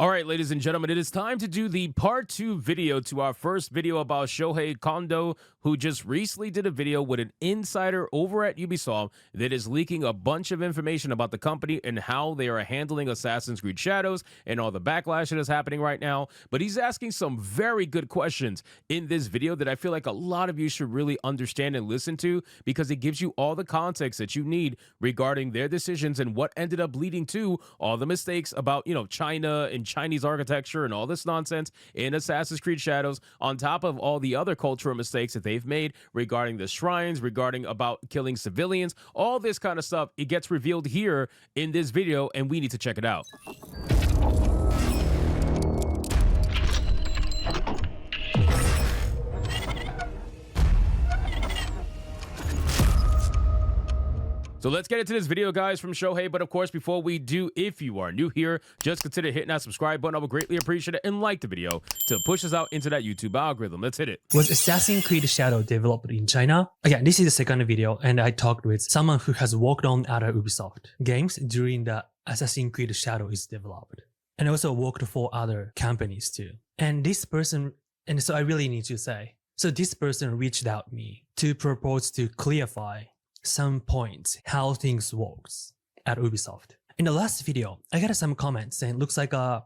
All right, ladies and gentlemen, it is time to do the part 2 video to our first video about Shohei Kondo, who just recently did a video with an insider over at Ubisoft that is leaking a bunch of information about the company and how they are handling Assassin's Creed Shadows and all the backlash that is happening right now. But he's asking some very good questions in this video that I feel like a lot of you should really understand and listen to, because it gives you all the context that you need regarding their decisions and what ended up leading to all the mistakes about, China and Chinese architecture and all this nonsense in Assassin's Creed Shadows, on top of all the other cultural mistakes that they've made regarding the shrines, regarding about killing civilians, all this kind of stuff. It gets revealed here in this video, and we need to check it out. So let's get into this video, guys, from Shohei. But of course, before we do, if you are new here, just consider hitting that subscribe button. I would greatly appreciate it, and like the video to push us out into that YouTube algorithm. Let's hit it. Was Assassin's Creed Shadow developed in China? Again, this is the second video, and I talked with someone who has worked on other Ubisoft games during the Assassin's Creed Shadow is developed, and also worked for other companies too. And this person, and so I really need to say, so this person reached out to me to propose to clarify some points how things works at Ubisoft. In the last video, I got some comments saying looks like a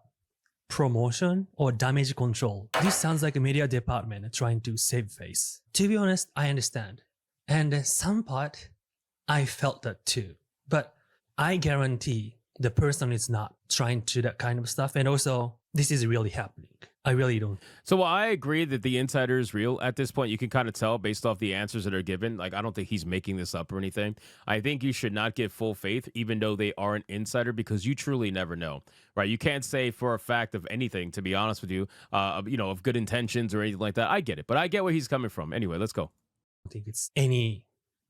promotion or damage control. This sounds like a media department trying to save face. To be honest, I understand. And some part, I felt that too. But I guarantee the person is not trying to do that kind of stuff. And also, this is really happening. I really don't. So while I agree that the insider is real at this point, you can kind of tell based off the answers that are given. Like, I don't think he's making this up or anything. I think you should not give full faith, even though they are an insider, because you truly never know, right? You can't say for a fact of anything, to be honest with you, of good intentions or anything like that. I get it, but I get where he's coming from. Anyway, let's go. I think it's any,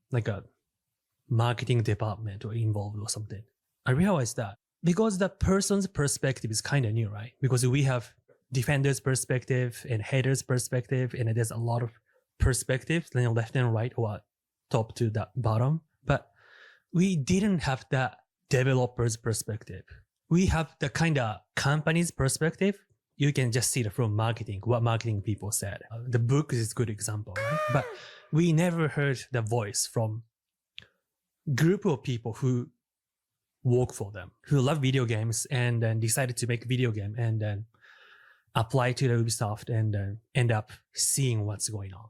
like a marketing department or involved or something. I realized that because the person's perspective is kind of new, right? Because we have defender's perspective and hater's perspective, and there's a lot of perspectives, left and right, or top to the bottom. But we didn't have that developer's perspective. We have the kind of company's perspective. You can just see it from marketing, what marketing people said. The book is a good example, right? But we never heard the voice from group of people who work for them, who love video games and then decided to make a video game and then apply to the Ubisoft and end up seeing what's going on.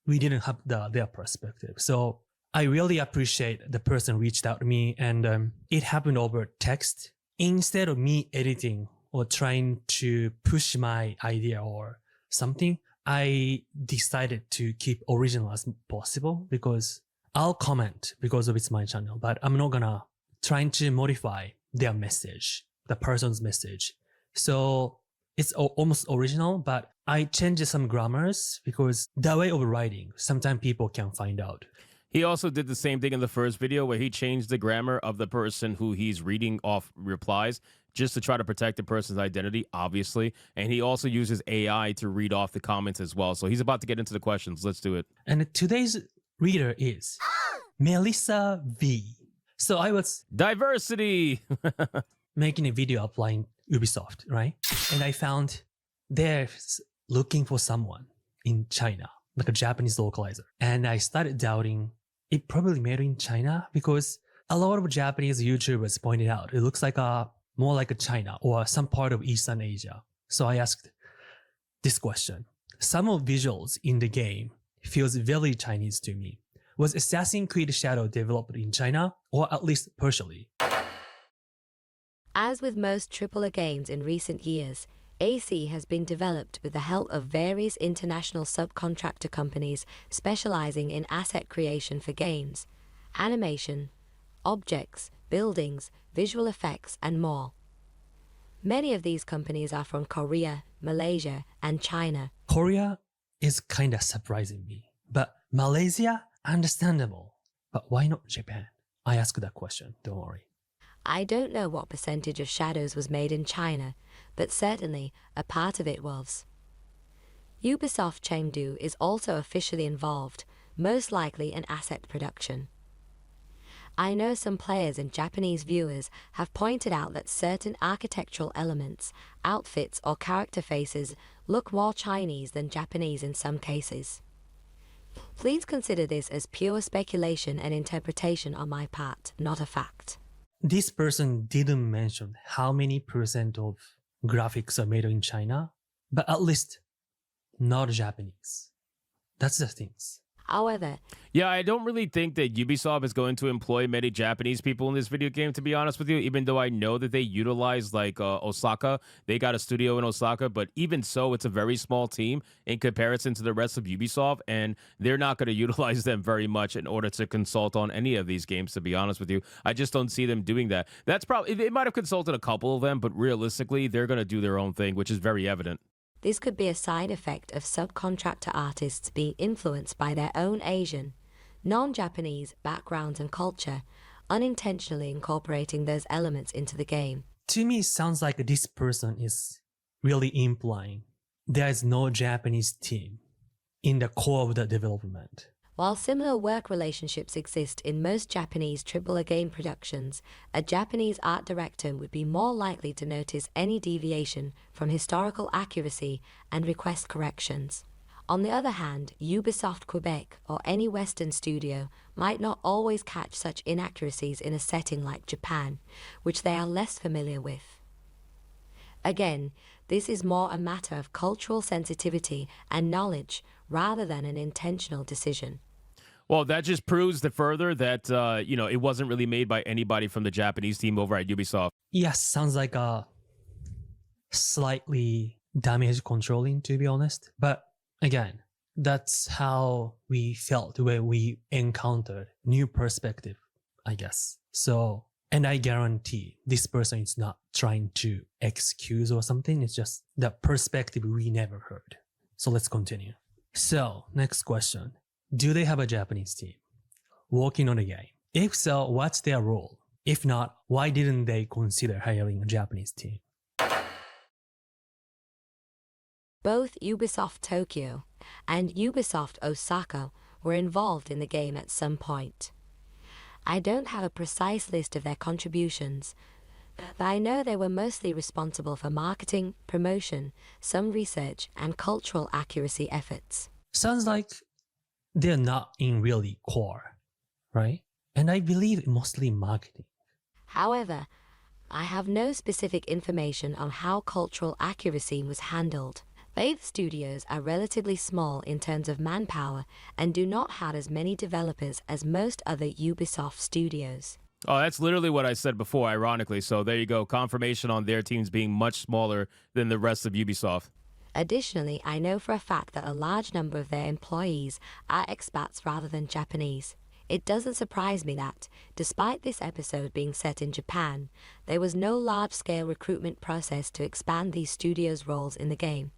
We didn't have their perspective. So I really appreciate the person reached out to me, and it happened over text. Instead of me editing or trying to push my idea or something, I decided to keep original as possible, because I'll comment because of it's my channel, but I'm not gonna trying to modify their message, the person's message. So it's almost original, but I changed some grammars because the way of writing, sometimes people can find out. He also did the same thing in the first video where he changed the grammar of the person who he's reading off replies just to try to protect the person's identity, obviously. And he also uses AI to read off the comments as well. So he's about to get into the questions. Let's do it. And today's reader is Melissa V. So I was diversity making a video applying Ubisoft, right? And I found they're looking for someone in China, like a Japanese localizer. And I started doubting it probably made in China, because a lot of Japanese YouTubers pointed out it looks like more like a China or some part of Eastern Asia. So I asked this question. Some of visuals in the game feels very Chinese to me. Was Assassin's Creed Shadow developed in China, or at least partially? As with most AAA games in recent years, AC has been developed with the help of various international subcontractor companies specializing in asset creation for games, animation, objects, buildings, visual effects, and more. Many of these companies are from Korea, Malaysia, and China. Korea is kind of surprising me, but Malaysia, understandable. But why not Japan? I asked that question, don't worry. I don't know what percentage of Shadows was made in China, but certainly a part of it was. Ubisoft Chengdu is also officially involved, most likely in asset production. I know some players and Japanese viewers have pointed out that certain architectural elements, outfits, or character faces look more Chinese than Japanese in some cases. Please consider this as pure speculation and interpretation on my part, not a fact. This person didn't mention how many percent of graphics are made in China, but at least not Japanese. That's the things. However, Yeah, I don't really think that Ubisoft is going to employ many Japanese people in this video game, to be honest with you, even though I know that they utilize like Osaka. They got a studio in Osaka, but even so, it's a very small team in comparison to the rest of Ubisoft, and they're not going to utilize them very much in order to consult on any of these games, to be honest with you. I just don't see them doing that. That's probably, they might have consulted a couple of them, but realistically, they're going to do their own thing, which is very evident. this could be a side effect of subcontractor artists being influenced by their own Asian, non-Japanese backgrounds and culture, unintentionally incorporating those elements into the game. To me, it sounds like this person is really implying there is no Japanese team in the core of the development. While similar work relationships exist in most Japanese AAA game productions, a Japanese art director would be more likely to notice any deviation from historical accuracy and request corrections. On the other hand, Ubisoft Quebec or any Western studio might not always catch such inaccuracies in a setting like Japan, which they are less familiar with. Again, this is more a matter of cultural sensitivity and knowledge rather than an intentional decision. Well, that just proves the further that, it wasn't really made by anybody from the Japanese team over at Ubisoft. Yes, sounds like a slightly damage controlling, to be honest. But again, that's how we felt when we encountered new perspective, I guess. So, and I guarantee this person is not trying to excuse or something. It's just the perspective we never heard. So let's continue. So, next question. Do they have a Japanese team working on a game? If so, what's their role? If not, why didn't they consider hiring a Japanese team? Both Ubisoft Tokyo and Ubisoft Osaka were involved in the game at some point. I don't have a precise list of their contributions, but I know they were mostly responsible for marketing, promotion, some research, and cultural accuracy efforts. Sounds like they're not in really core, right? And I believe mostly marketing. However, I have no specific information on how cultural accuracy was handled. Both studios are relatively small in terms of manpower and do not have as many developers as most other Ubisoft studios. Oh, that's literally what I said before, ironically. So there you go. Confirmation on their teams being much smaller than the rest of Ubisoft. Additionally, I know for a fact that a large number of their employees are expats rather than Japanese. It doesn't surprise me that, despite this episode being set in Japan, there was no large-scale recruitment process to expand these studios' roles in the game.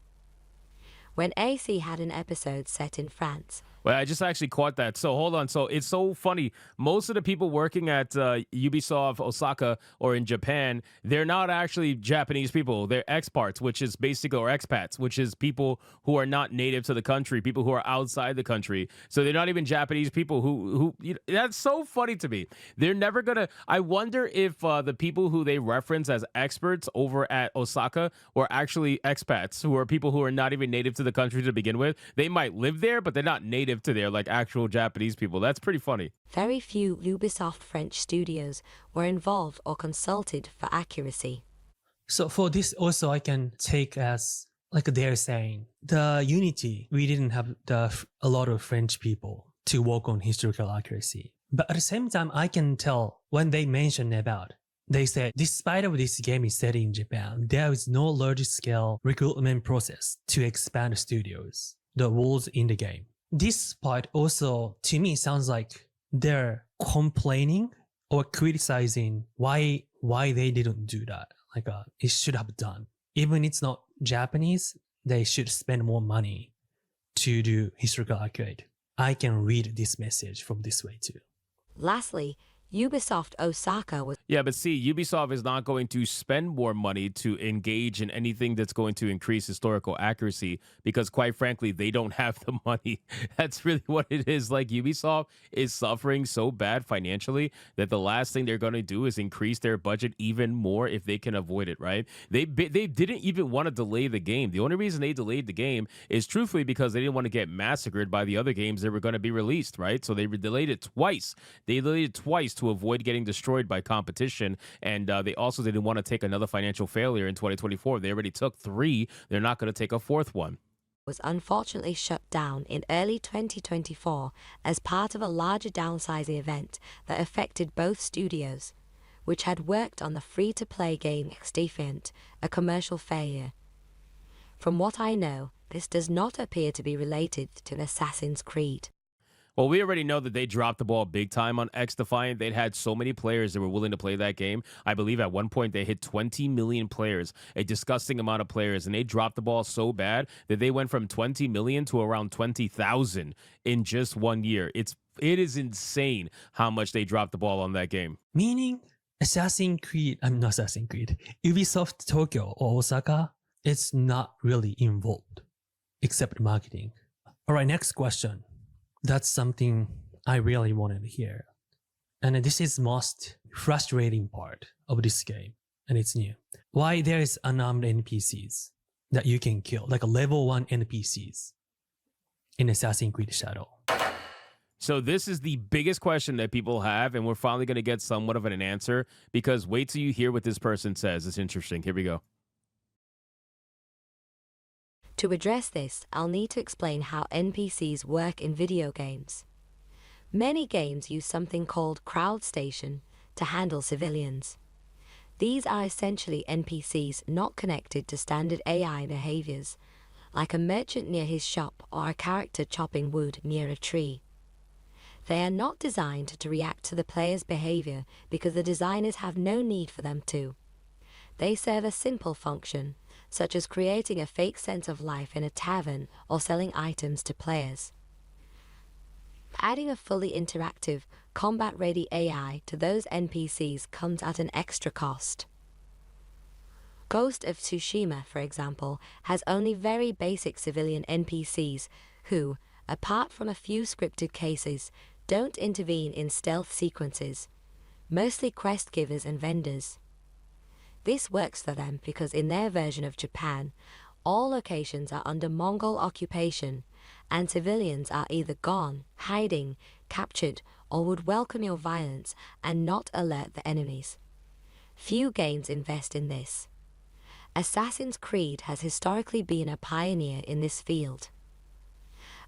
When AC had an episode set in France, Well, I just actually caught that. So hold on. So it's so funny. Most of the people working at Ubisoft Osaka or in Japan, they're not actually Japanese people. They're expats, which is basically, or expats, which is people who are not native to the country, people who are outside the country. So they're not even Japanese people who that's so funny to me. They're never going to, I wonder if the people who they reference as experts over at Osaka were actually expats who are people who are not even native to the country to begin with. They might live there, but they're not native to their like actual Japanese people. That's pretty funny. very few Ubisoft French studios were involved or consulted for accuracy. So for this also I can take as like they're saying, the Unity, we didn't have a lot of French people to work on historical accuracy. But at the same time, I can tell when they mention about, they said, despite of this game is set in Japan, there is no large scale recruitment process to expand studios, the roles in the game. This part also, to me, sounds like they're complaining or criticizing why they didn't do that. Like it should have done. Even it's not Japanese, they should spend more money to do historical accurate. I can read this message from this way too. Lastly, Ubisoft Osaka was Yeah, but see, Ubisoft is not going to spend more money to engage in anything that's going to increase historical accuracy because, quite frankly, they don't have the money. That's really what it is. Like, Ubisoft is suffering so bad financially that the last thing they're going to do is increase their budget even more if they can avoid it, right? They didn't even want to delay the game. The only reason they delayed the game is truthfully because they didn't want to get massacred by the other games that were going to be released, right? So they delayed it twice. They delayed it twice to avoid getting destroyed by competition, and they also didn't want to take another financial failure in 2024. They already took 3. They're not going to take a 4th one. was unfortunately shut down in early 2024 as part of a larger downsizing event that affected both studios, which had worked on the free-to-play game Defiant, a commercial failure. From what I know, this does not appear to be related to Assassin's Creed. Well, we already know that they dropped the ball big time on X Defiant. They'd had so many players that were willing to play that game. I believe at one point they hit 20 million players, a disgusting amount of players, and they dropped the ball so bad that they went from 20 million to around 20,000 in just 1 year. It is insane how much they dropped the ball on that game. Meaning not Assassin's Creed, Ubisoft Tokyo or Osaka, it's not really involved except marketing. All right, next question. That's something I really wanted to hear. And this is most frustrating part of this game, and it's new. Why there is unarmed NPCs that you can kill, like a level 1 NPCs in Assassin's Creed Shadow. So this is the biggest question that people have, and we're finally going to get somewhat of an answer, because wait till you hear what this person says. It's interesting. Here we go. To address this, I'll need to explain how NPCs work in video games. Many games use something called crowd station to handle civilians. These are essentially NPCs not connected to standard AI behaviors, like a merchant near his shop or a character chopping wood near a tree. They are not designed to react to the player's behavior because the designers have no need for them to. They serve a simple function, such as creating a fake sense of life in a tavern or selling items to players. Adding a fully interactive, combat-ready AI to those NPCs comes at an extra cost. Ghost of Tsushima, for example, has only very basic civilian NPCs who, apart from a few scripted cases, don't intervene in stealth sequences, mostly quest givers and vendors. This works for them because in their version of Japan, all locations are under Mongol occupation, and civilians are either gone, hiding, captured, or would welcome your violence and not alert the enemies. Few games invest in this. Assassin's Creed has historically been a pioneer in this field.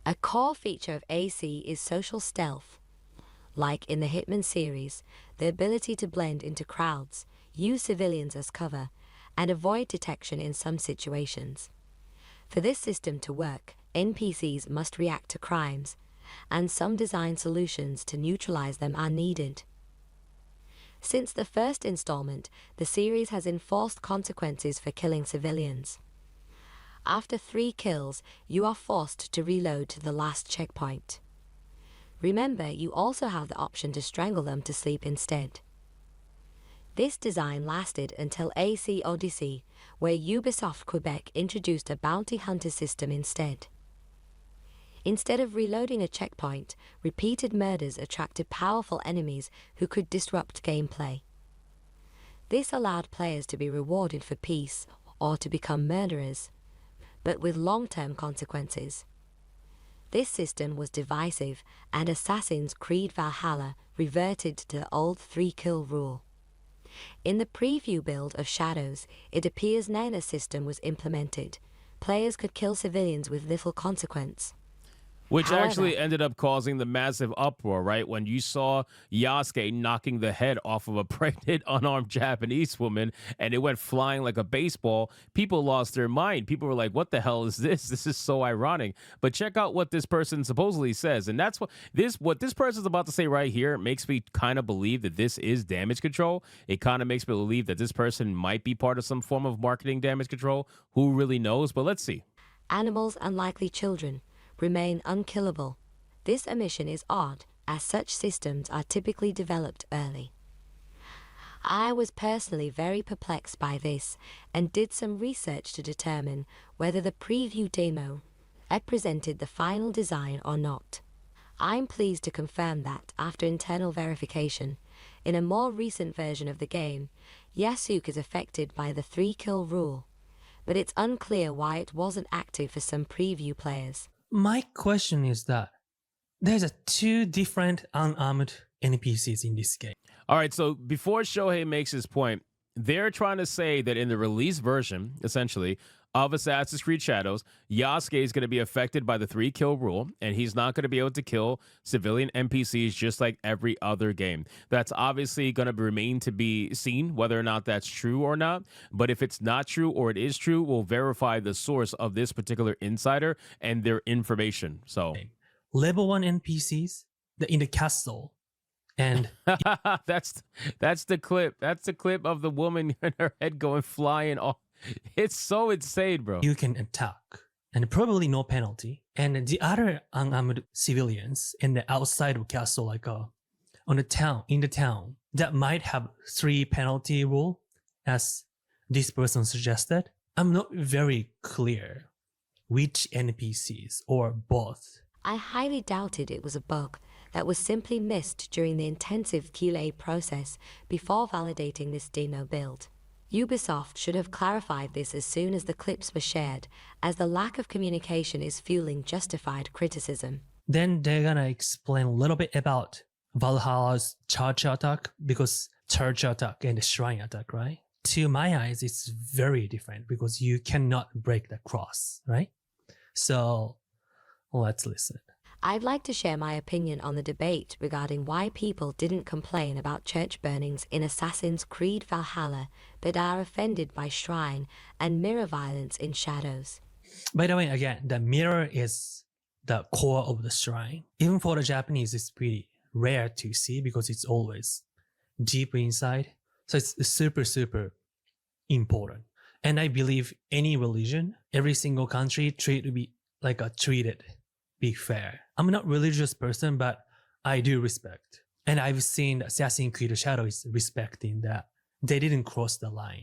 A core feature of AC is social stealth. Like in the Hitman series, the ability to blend into crowds, use civilians as cover, and avoid detection in some situations. For this system to work, NPCs must react to crimes, and some design solutions to neutralize them are needed. Since the first installment, the series has enforced consequences for killing civilians. After 3 kills, you are forced to reload to the last checkpoint. Remember, you also have the option to strangle them to sleep instead. This design lasted until AC Odyssey, where Ubisoft Quebec introduced a bounty hunter system instead. Instead of reloading a checkpoint, repeated murders attracted powerful enemies who could disrupt gameplay. This allowed players to be rewarded for peace or to become murderers, but with long-term consequences. This system was divisive, and Assassin's Creed Valhalla reverted to the old 3-kill rule. In the preview build of Shadows, it appears neither system was implemented. Players could kill civilians with little consequence. Which However, actually ended up causing the massive uproar, right? When you saw Yasuke knocking the head off of a pregnant, unarmed Japanese woman, and it went flying like a baseball, people lost their mind. People were like, what the hell is this? This is so ironic. But check out what this person supposedly says. And that's what this person's about to say right here makes me kind of believe that this is damage control. It kind of makes me believe that this person might be part of some form of marketing damage control. Who really knows? But let's see. Animals and likely children remain unkillable. This omission is odd as such systems are typically developed early. I was personally very perplexed by this and did some research to determine whether the preview demo represented the final design or not. I'm pleased to confirm that, after internal verification, in a more recent version of the game, Yasuke is affected by the 3-kill rule, but it's unclear why it wasn't active for some preview players. My question is that there's 2 different unarmed NPCs in this game. All right, so before Shohei makes his point, they're trying to say that in the release version, essentially, of Assassin's Creed Shadows, Yasuke is going to be affected by the 3-kill rule, and he's not going to be able to kill civilian NPCs just like every other game. That's obviously going to remain to be seen whether or not that's true or not. But if it's not true or it is true, we'll verify the source of this particular insider and their information. So, level 1 NPCs in the castle, and that's the clip. That's the clip of the woman and her head going flying off. It's so insane, bro. you can attack, and probably no penalty. And the other unarmed civilians in the outside of castle, like in the town, that might have 3 penalty rule, as this person suggested. I'm not very clear which NPCs or both. I highly doubted it was a bug that was simply missed during the intensive QA process before validating this demo build. Ubisoft should have clarified this as soon as the clips were shared, as the lack of communication is fueling justified criticism. Then they're gonna explain a little bit about Valhalla's church attack, because church attack and the shrine attack, right? To my eyes, it's very different because you cannot break the cross, right? So let's listen. I'd like to share my opinion on the debate regarding why people didn't complain about church burnings in Assassin's Creed Valhalla, but are offended by shrine and mirror violence in Shadows. By the way, again, the mirror is the core of the shrine. Even for the Japanese, it's pretty rare to see because it's always deep inside. So it's super, super important. And I believe any religion, every single country treated be fair. I'm not a religious person, but I do respect. And I've seen Assassin's Creed Shadows respecting that. They didn't cross the line.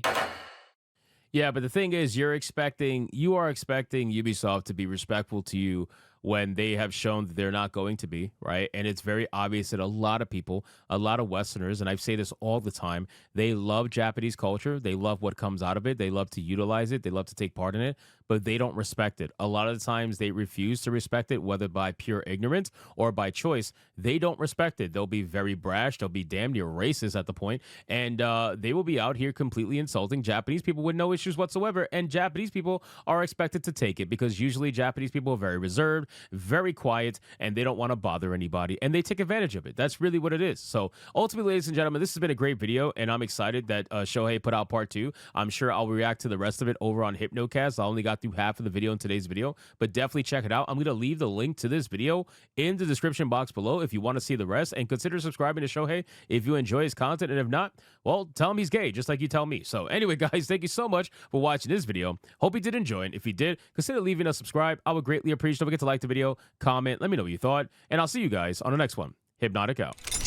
Yeah, but the thing is, you are expecting Ubisoft to be respectful to you when they have shown that they're not going to be, right? And it's very obvious that a lot of people, a lot of Westerners, and I say this all the time, they love Japanese culture. They love what comes out of it. They love to utilize it. They love to take part in it, but they don't respect it. A lot of the times they refuse to respect it, whether by pure ignorance or by choice. They don't respect it. They'll be very brash. They'll be damn near racist at the point, and they will be out here completely insulting Japanese people with no issues whatsoever. And Japanese people are expected to take it because usually Japanese people are very reserved, very quiet, and they don't want to bother anybody, and they take advantage of it. That's really what it is. So ultimately, ladies and gentlemen, this has been a great video, and I'm excited that Shohei put out part 2. I'm sure I'll react to the rest of it over on Hypnocast. I only got through half of the video in today's video, but definitely check it out. I'm going to leave the link to this video in the description box below if you want to see the rest, and consider subscribing to Shohei if you enjoy his content, and if not, well, tell him he's gay, just like you tell me. So anyway, guys, thank you so much for watching this video. Hope you did enjoy it. If you did, consider leaving a subscribe. I would greatly appreciate it. Don't forget to like the video, comment, let me know what you thought, and I'll see you guys on the next one. Hypnotic out.